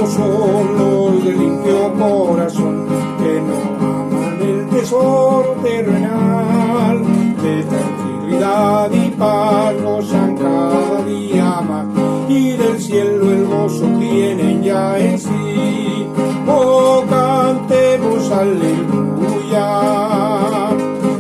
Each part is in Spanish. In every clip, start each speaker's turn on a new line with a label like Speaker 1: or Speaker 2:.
Speaker 1: son los de limpio corazón, que no aman el tesoro terrenal, de tranquilidad y paz gozan cada día más, y del cielo el gozo tienen ya en sí. Oh, cantemos aleluya,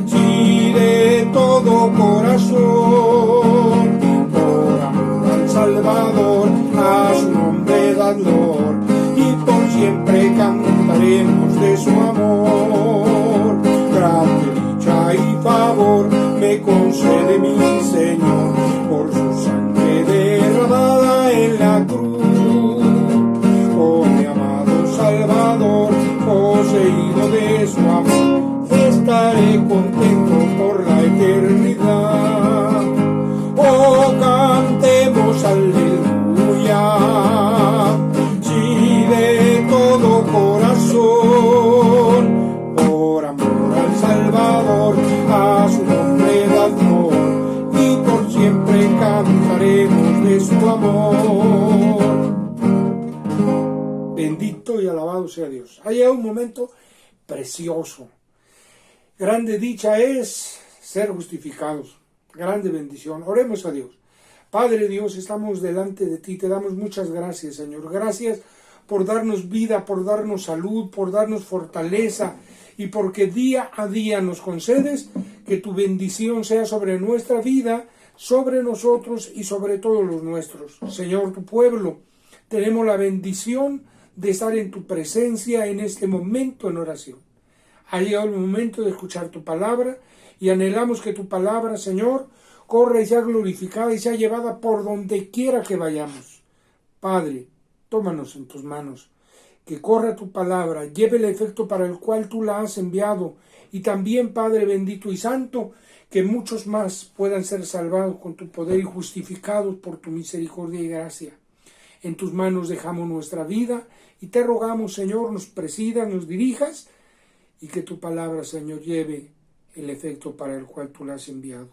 Speaker 1: sí, de todo corazón, por amor al Salvador, a su nombre da honor, y por siempre cantaremos de su amor. Grande dicha y favor me concede mi Señor, por su sangre derramada en la cruz. Oh, mi amado Salvador, poseído de su amor, estaré contento por la eternidad. Oh, cantemos aleluya, sí, de todo corazón, por amor al Salvador, a su nombre da honor, y por siempre cantaremos de su amor. Bendito y alabado sea Dios. Ha llegado un momento precioso. Grande dicha es ser justificados. Grande bendición. Oremos a Dios. Padre Dios, estamos delante de ti. Te damos muchas gracias, Señor. Gracias por darnos vida, por darnos salud, por darnos fortaleza, y porque día a día nos concedes que tu bendición sea sobre nuestra vida, sobre nosotros y sobre todos los nuestros. Señor, tu pueblo, tenemos la bendición de estar en tu presencia en este momento en oración. Ha llegado el momento de escuchar tu palabra, y anhelamos que tu palabra, Señor, corra y sea glorificada y sea llevada por donde quiera que vayamos. Padre, tómanos en tus manos, que corra tu palabra, lleve el efecto para el cual tú la has enviado, y también, Padre bendito y santo, que muchos más puedan ser salvados con tu poder y justificados por tu misericordia y gracia. En tus manos dejamos nuestra vida, y te rogamos, Señor, nos presidas, nos dirijas, y que tu palabra, Señor, lleve el efecto para el cual tú la has enviado.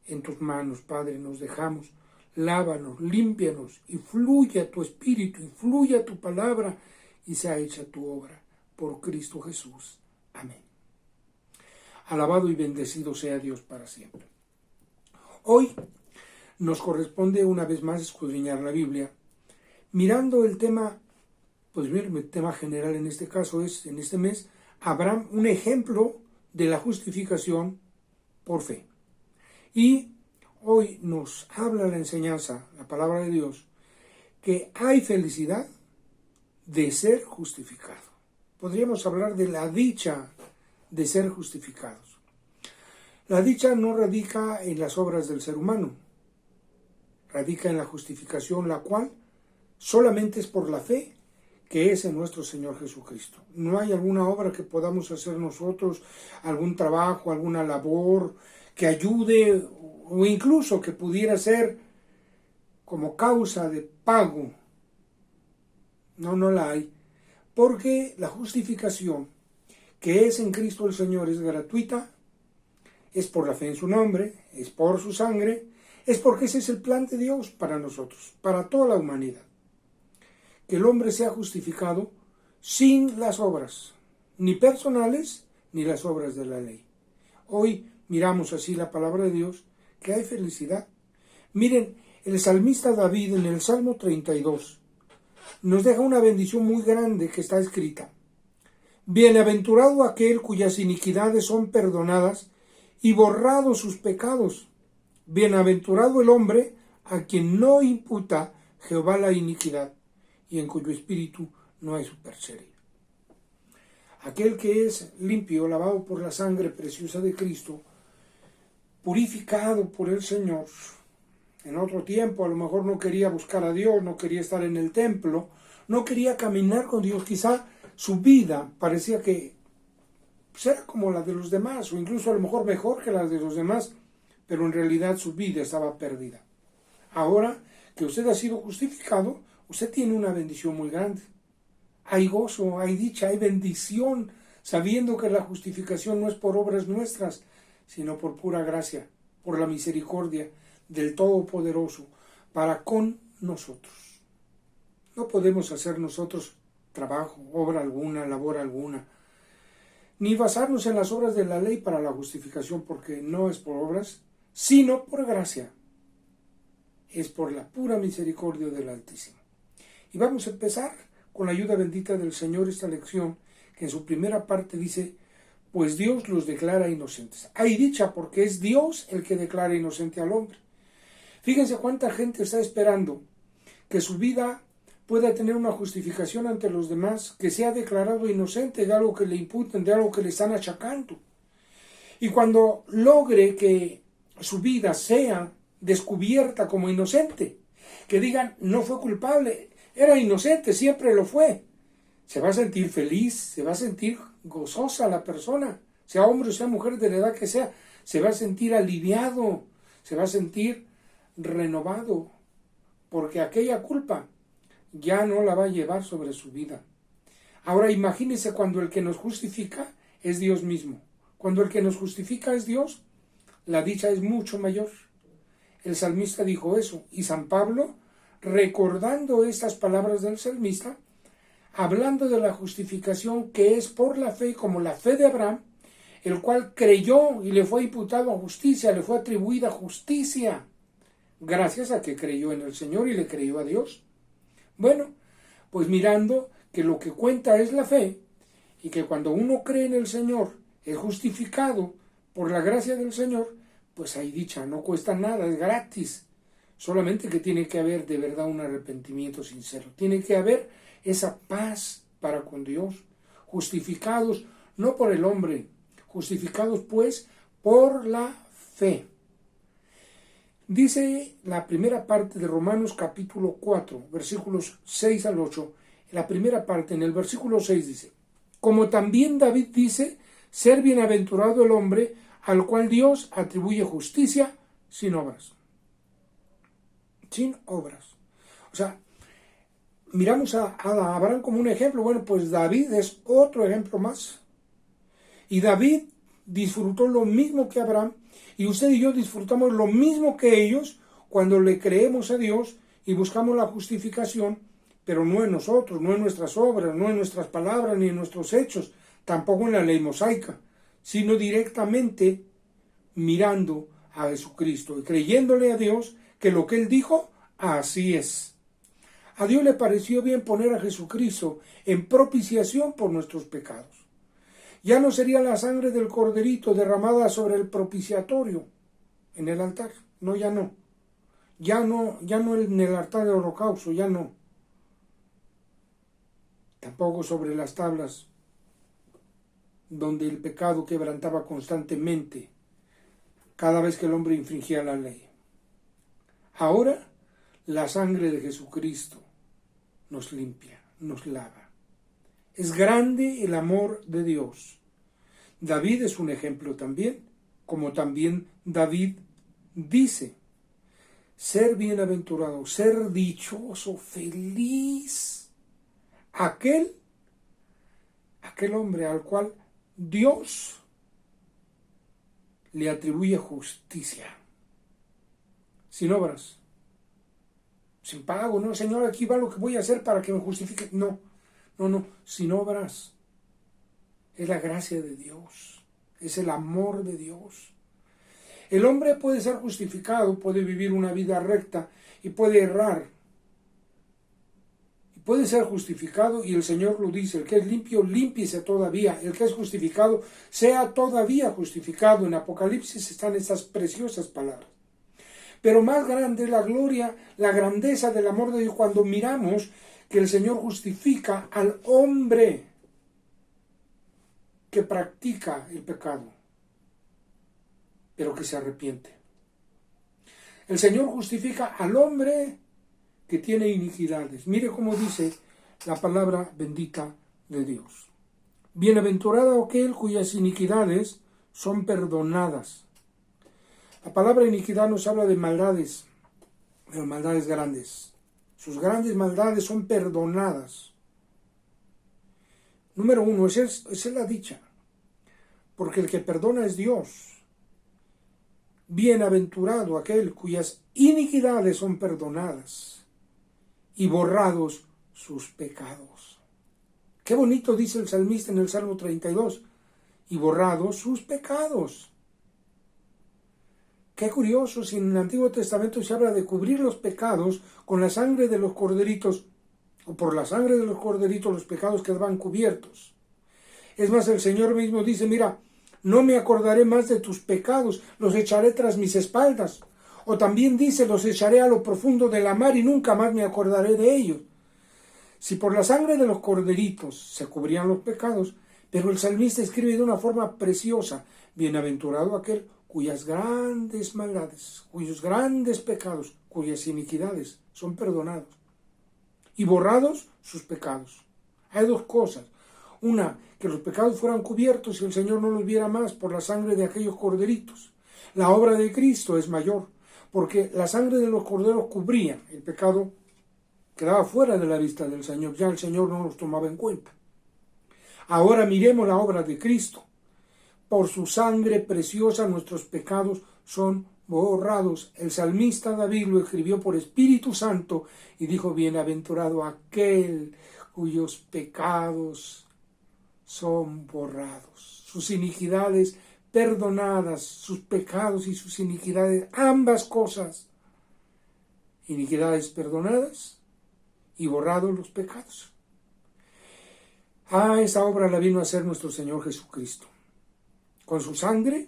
Speaker 1: En tus manos, Padre, nos dejamos. Lávanos, límpianos, y fluya tu espíritu, y fluya tu palabra, y sea hecha tu obra. Por Cristo Jesús. Amén. Alabado y bendecido sea Dios para siempre. Hoy nos corresponde una vez más escudriñar la Biblia, mirando el tema, pues bien, el tema general en este caso es, en este mes, Abraham, un ejemplo de la justificación por fe. Y hoy nos habla la enseñanza, la palabra de Dios, que hay felicidad de ser justificado. Podríamos hablar de la dicha de ser justificados. La dicha no radica en las obras del ser humano, radica en la justificación, la cual solamente es por la fe que es en nuestro Señor Jesucristo. No hay alguna obra que podamos hacer nosotros, algún trabajo, alguna labor que ayude, o incluso que pudiera ser como causa de pago. No la hay, porque la justificación que es en Cristo el Señor es gratuita, es por la fe en su nombre, es por su sangre, es porque ese es el plan de Dios para nosotros, para toda la humanidad. Que el hombre sea justificado sin las obras, ni personales, ni las obras de la ley. Hoy miramos así la palabra de Dios, que hay felicidad. Miren, el salmista David en el Salmo 32 nos deja una bendición muy grande que está escrita. Bienaventurado aquel cuyas iniquidades son perdonadas y borrados sus pecados. Bienaventurado el hombre a quien no imputa Jehová la iniquidad, y en cuyo espíritu no hay superchería. Aquel que es limpio, lavado por la sangre preciosa de Cristo, purificado por el Señor. En otro tiempo a lo mejor no quería buscar a Dios, no quería estar en el templo, no quería caminar con Dios. Quizá su vida parecía que era como la de los demás, o incluso a lo mejor mejor que la de los demás, pero en realidad su vida estaba perdida. Ahora que usted ha sido justificado, usted tiene una bendición muy grande. Hay gozo, hay dicha, hay bendición, sabiendo que la justificación no es por obras nuestras, sino por pura gracia, por la misericordia del Todopoderoso para con nosotros. No podemos hacer nosotros trabajo, obra alguna, labor alguna, ni basarnos en las obras de la ley para la justificación, porque no es por obras, sino por gracia. Es por la pura misericordia del Altísimo. Y vamos a empezar con la ayuda bendita del Señor esta lección, que en su primera parte dice, pues Dios los declara inocentes. Hay dicha porque es Dios el que declara inocente al hombre. Fíjense cuánta gente está esperando que su vida pueda tener una justificación ante los demás, que sea declarado inocente de algo que le imputen, de algo que le están achacando. Y cuando logre que su vida sea descubierta como inocente, que digan, no fue culpable, era inocente, siempre lo fue, se va a sentir feliz, se va a sentir gozosa la persona, sea hombre o sea mujer de la edad que sea, se va a sentir aliviado, se va a sentir renovado, porque aquella culpa ya no la va a llevar sobre su vida. Ahora imagínense cuando el que nos justifica es Dios mismo. Cuando el que nos justifica es Dios, la dicha es mucho mayor. El salmista dijo eso, y San Pablo, recordando estas palabras del salmista, hablando de la justificación que es por la fe, como la fe de Abraham, el cual creyó y le fue imputado a justicia, le fue atribuida justicia, gracias a que creyó en el Señor y le creyó a Dios. Bueno, pues mirando que lo que cuenta es la fe, y que cuando uno cree en el Señor es justificado por la gracia del Señor, pues hay dicha, no cuesta nada, es gratis. Solamente que tiene que haber de verdad un arrepentimiento sincero. Tiene que haber esa paz para con Dios. Justificados no por el hombre, justificados pues por la fe. Dice la primera parte de Romanos capítulo 4, versículos 6 al 8. La primera parte, en el versículo 6 dice, como también David dice, ser bienaventurado el hombre al cual Dios atribuye justicia sin obras. Sin obras. O sea, miramos a Abraham como un ejemplo. Bueno, pues David es otro ejemplo más. Y David disfrutó lo mismo que Abraham, y usted y yo disfrutamos lo mismo que ellos cuando le creemos a Dios y buscamos la justificación, pero no en nosotros, no en nuestras obras, no en nuestras palabras, ni en nuestros hechos, tampoco en la ley mosaica, sino directamente mirando a Jesucristo y creyéndole a Dios que lo que Él dijo, así es. A Dios le pareció bien poner a Jesucristo en propiciación por nuestros pecados. Ya no sería la sangre del corderito derramada sobre el propiciatorio en el altar. No, ya no. Ya no en el altar de holocausto, ya no. Tampoco sobre las tablas donde el pecado quebrantaba constantemente cada vez que el hombre infringía la ley. Ahora la sangre de Jesucristo nos limpia, nos lava. Es grande el amor de Dios. David es un ejemplo también, como también David dice, ser bienaventurado, ser dichoso, feliz, aquel hombre al cual Dios le atribuye justicia, sin obras, sin pago. No, Señor, aquí va lo que voy a hacer para que me justifique. No, sin obras. Es la gracia de Dios, es el amor de Dios. El hombre puede ser justificado, puede vivir una vida recta y puede errar. Y puede ser justificado, y el Señor lo dice, el que es limpio, límpiese todavía. El que es justificado, sea todavía justificado. En Apocalipsis están estas preciosas palabras. Pero más grande es la gloria, la grandeza del amor de Dios cuando miramos que el Señor justifica al hombre que practica el pecado, pero que se arrepiente. El Señor justifica al hombre que tiene iniquidades. Mire cómo dice la palabra bendita de Dios. Bienaventurado aquel cuyas iniquidades son perdonadas. La palabra iniquidad nos habla de maldades, pero maldades grandes. Sus grandes maldades son perdonadas. Número uno, esa es la dicha, porque el que perdona es Dios. Bienaventurado aquel cuyas iniquidades son perdonadas y borrados sus pecados. Qué bonito dice el salmista en el Salmo 32, y borrados sus pecados. Qué curioso, si en el Antiguo Testamento se habla de cubrir los pecados con la sangre de los corderitos, o por la sangre de los corderitos los pecados quedaban cubiertos. Es más, el Señor mismo dice, mira, no me acordaré más de tus pecados, los echaré tras mis espaldas. O también dice, los echaré a lo profundo de la mar y nunca más me acordaré de ellos. Si por la sangre de los corderitos se cubrían los pecados, pero el salmista escribe de una forma preciosa, bienaventurado aquel cuyas grandes maldades, cuyos grandes pecados, cuyas iniquidades son perdonados y borrados sus pecados. Hay dos cosas. Una, que los pecados fueran cubiertos y el Señor no los viera más por la sangre de aquellos corderitos. La obra de Cristo es mayor, porque la sangre de los corderos cubría el pecado, quedaba fuera de la vista del Señor, ya el Señor no los tomaba en cuenta. Ahora miremos la obra de Cristo. Por su sangre preciosa nuestros pecados son borrados. El salmista David lo escribió por Espíritu Santo y dijo, bienaventurado aquel cuyos pecados son borrados, sus iniquidades perdonadas, sus pecados y sus iniquidades, ambas cosas, iniquidades perdonadas y borrados los pecados. Esa obra la vino a hacer nuestro Señor Jesucristo. Con su sangre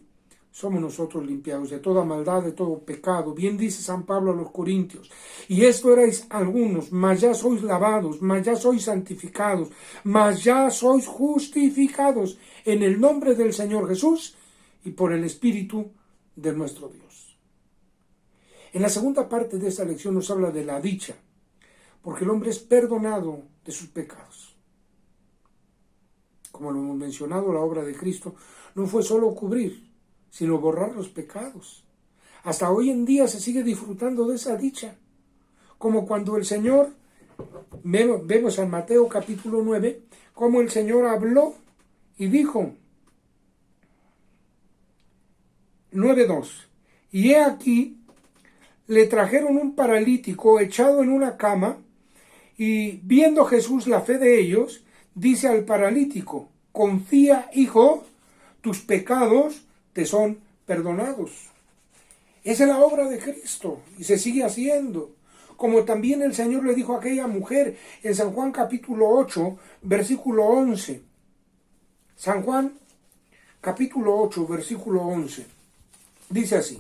Speaker 1: somos nosotros limpiados de toda maldad, de todo pecado. Bien dice San Pablo a los Corintios, y esto erais algunos, mas ya sois lavados, mas ya sois santificados, mas ya sois justificados en el nombre del Señor Jesús y por el Espíritu de nuestro Dios. En la segunda parte de esta lección nos habla de la dicha, porque el hombre es perdonado de sus pecados. Como lo hemos mencionado, la obra de Cristo no fue solo cubrir, sino borrar los pecados. Hasta hoy en día se sigue disfrutando de esa dicha. Como cuando el Señor, vemos en Mateo capítulo 9, como el Señor habló y dijo, 9:2, y he aquí, le trajeron un paralítico echado en una cama, y viendo Jesús la fe de ellos, dice al paralítico, confía, hijo, tus pecados te son perdonados. Esa es la obra de Cristo y se sigue haciendo. Como también el Señor le dijo a aquella mujer en San Juan capítulo 8, versículo 11. San Juan capítulo 8, versículo 11. Dice así.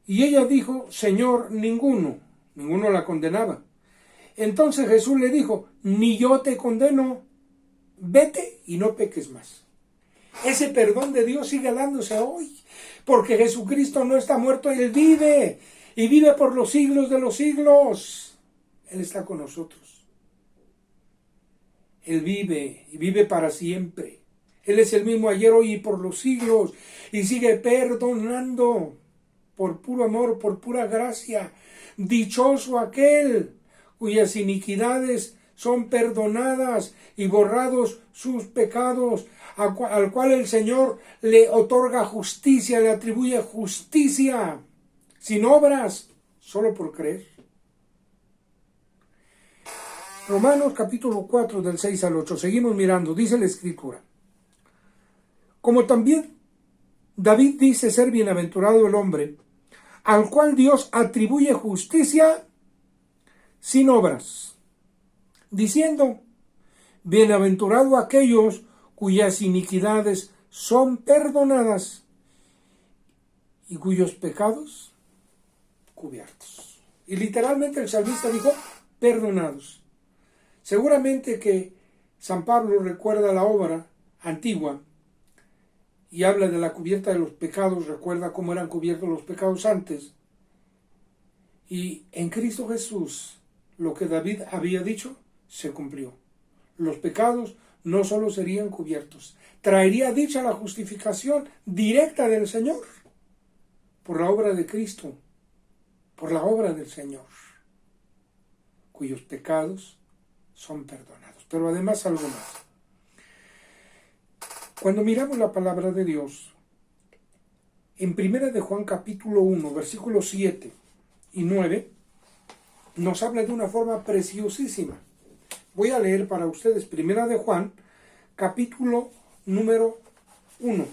Speaker 1: Y ella dijo, Señor, ninguno la condenaba. Entonces Jesús le dijo, ni yo te condeno, vete y no peques más. Ese perdón de Dios sigue dándose hoy, porque Jesucristo no está muerto, Él vive, y vive por los siglos de los siglos. Él está con nosotros. Él vive, y vive para siempre. Él es el mismo ayer, hoy y por los siglos, y sigue perdonando por puro amor, por pura gracia. Dichoso aquel cuyas iniquidades son perdonadas y borrados sus pecados, al cual el Señor le otorga justicia, le atribuye justicia, sin obras, solo por creer. Romanos capítulo 4 del 6 al 8, seguimos mirando, dice la Escritura. Como también David dice ser bienaventurado el hombre, al cual Dios atribuye justicia sin obras, diciendo, bienaventurado aquellos cuyas iniquidades son perdonadas y cuyos pecados cubiertos. Y literalmente el salmista dijo, perdonados. Seguramente que San Pablo recuerda la obra antigua y habla de la cubierta de los pecados, recuerda cómo eran cubiertos los pecados antes. Y en Cristo Jesús, lo que David había dicho, se cumplió. Los pecados no solo serían cubiertos, traería dicha la justificación directa del Señor, por la obra de Cristo, por la obra del Señor, cuyos pecados son perdonados. Pero además algo más. Cuando miramos la palabra de Dios, en 1 de Juan capítulo 1, versículos 7 y 9, nos habla de una forma preciosísima. Voy a leer para ustedes Primera de Juan, capítulo número 1,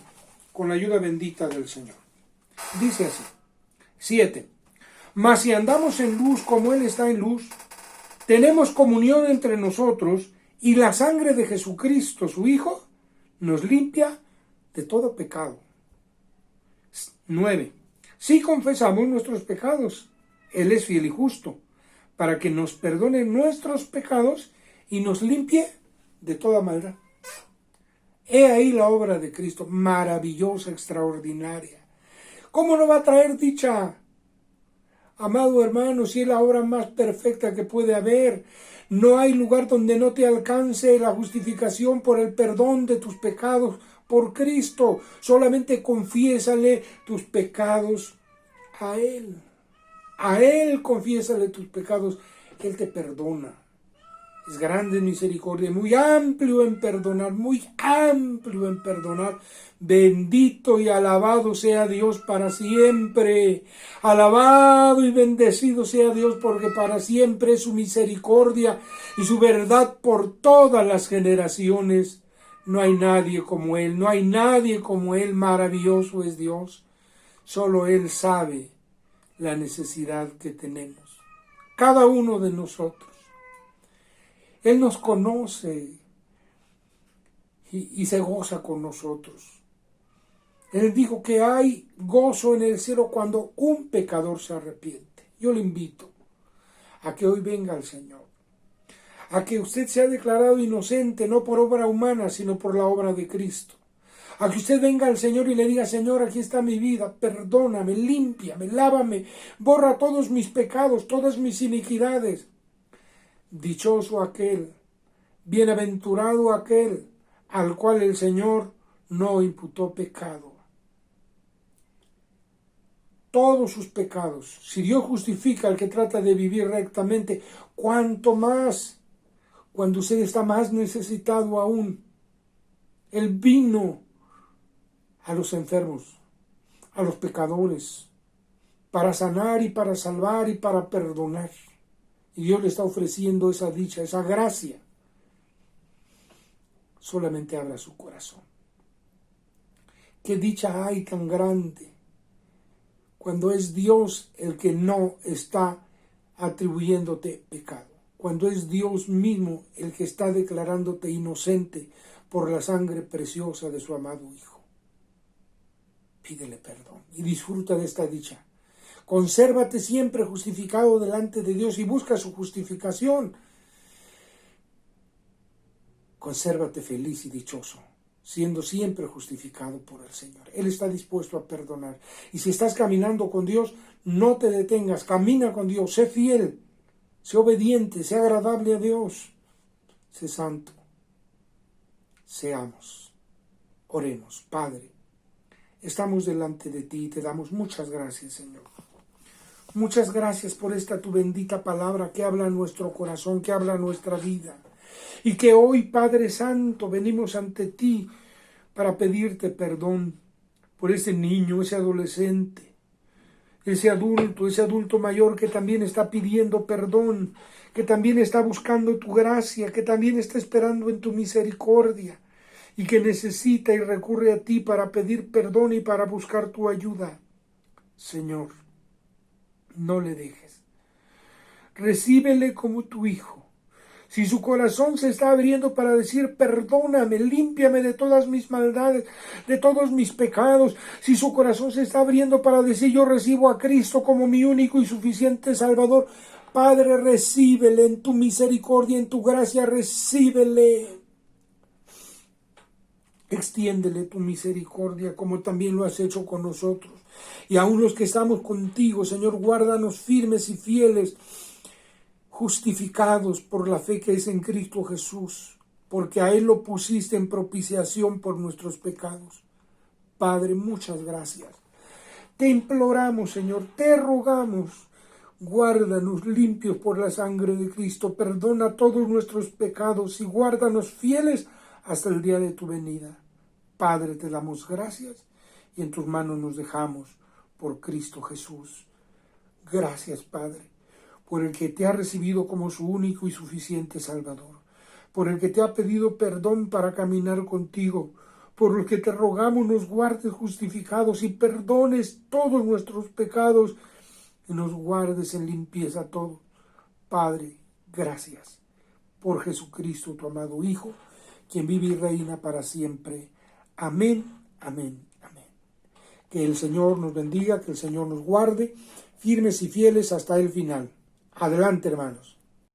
Speaker 1: con la ayuda bendita del Señor. Dice así, 7. Mas si andamos en luz como Él está en luz, tenemos comunión entre nosotros, y la sangre de Jesucristo, su Hijo, nos limpia de todo pecado. 9. Si confesamos nuestros pecados, Él es fiel y justo, para que nos perdone nuestros pecados y nos limpie de toda maldad. He ahí la obra de Cristo, maravillosa, extraordinaria. ¿Cómo no va a traer dicha? Amado hermano, si es la obra más perfecta que puede haber, no hay lugar donde no te alcance la justificación por el perdón de tus pecados por Cristo. Solamente confiésale tus pecados a Él. A Él confiésale tus pecados, Él te perdona. Es grande en misericordia, muy amplio en perdonar, muy amplio en perdonar. Bendito y alabado sea Dios para siempre. Alabado y bendecido sea Dios, porque para siempre es su misericordia y su verdad por todas las generaciones. No hay nadie como Él, no hay nadie como Él. Maravilloso es Dios. Solo Él sabe la necesidad que tenemos, cada uno de nosotros. Él nos conoce y se goza con nosotros. Él dijo que hay gozo en el cielo cuando un pecador se arrepiente. Yo le invito a que hoy venga al Señor, a que usted sea declarado inocente, no por obra humana, sino por la obra de Cristo. A que usted venga al Señor y le diga, Señor, aquí está mi vida, perdóname, límpiame, lávame, borra todos mis pecados, todas mis iniquidades. Dichoso aquel, bienaventurado aquel, al cual el Señor no imputó pecado. Todos sus pecados. Si Dios justifica al que trata de vivir rectamente, ¿cuánto más cuando usted está más necesitado aún? Él vino a los enfermos, a los pecadores, para sanar y para salvar y para perdonar. Y Dios le está ofreciendo esa dicha, esa gracia. Solamente abra su corazón. ¿Qué dicha hay tan grande cuando es Dios el que no está atribuyéndote pecado? Cuando es Dios mismo el que está declarándote inocente por la sangre preciosa de su amado Hijo. Pídele perdón y disfruta de esta dicha. Consérvate siempre justificado delante de Dios y busca su justificación. Consérvate feliz y dichoso, siendo siempre justificado por el Señor. Él está dispuesto a perdonar. Y si estás caminando con Dios, no te detengas. Camina con Dios. Sé fiel, sé obediente, sé agradable a Dios. Sé santo. Seamos. Oremos. Padre, estamos delante de ti y te damos muchas gracias, Señor. Muchas gracias por esta tu bendita palabra que habla en nuestro corazón, que habla en nuestra vida. Y que hoy, Padre Santo, venimos ante ti para pedirte perdón por ese niño, ese adolescente, ese adulto mayor que también está pidiendo perdón, que también está buscando tu gracia, que también está esperando en tu misericordia y que necesita y recurre a ti para pedir perdón y para buscar tu ayuda. Señor, no le dejes. Recíbele como tu hijo. Si su corazón se está abriendo para decir, perdóname, límpiame de todas mis maldades, de todos mis pecados. Si su corazón se está abriendo para decir, yo recibo a Cristo como mi único y suficiente Salvador. Padre, recíbele en tu misericordia, en tu gracia, recíbele. Extiéndele tu misericordia como también lo has hecho con nosotros. Y aún los que estamos contigo, Señor, guárdanos firmes y fieles, justificados por la fe que es en Cristo Jesús, porque a Él lo pusiste en propiciación por nuestros pecados. Padre, muchas gracias. Te imploramos, Señor, te rogamos, guárdanos limpios por la sangre de Cristo, perdona todos nuestros pecados y guárdanos fieles hasta el día de tu venida. Padre, te damos gracias y en tus manos nos dejamos por Cristo Jesús. Gracias, Padre, por el que te ha recibido como su único y suficiente Salvador, por el que te ha pedido perdón para caminar contigo, por el que te rogamos nos guardes justificados y perdones todos nuestros pecados y nos guardes en limpieza todo. Padre, gracias por Jesucristo, tu amado Hijo, quien vive y reina para siempre. Amén, amén, amén. Que el Señor nos bendiga, que el Señor nos guarde, firmes y fieles hasta el final. Adelante, hermanos.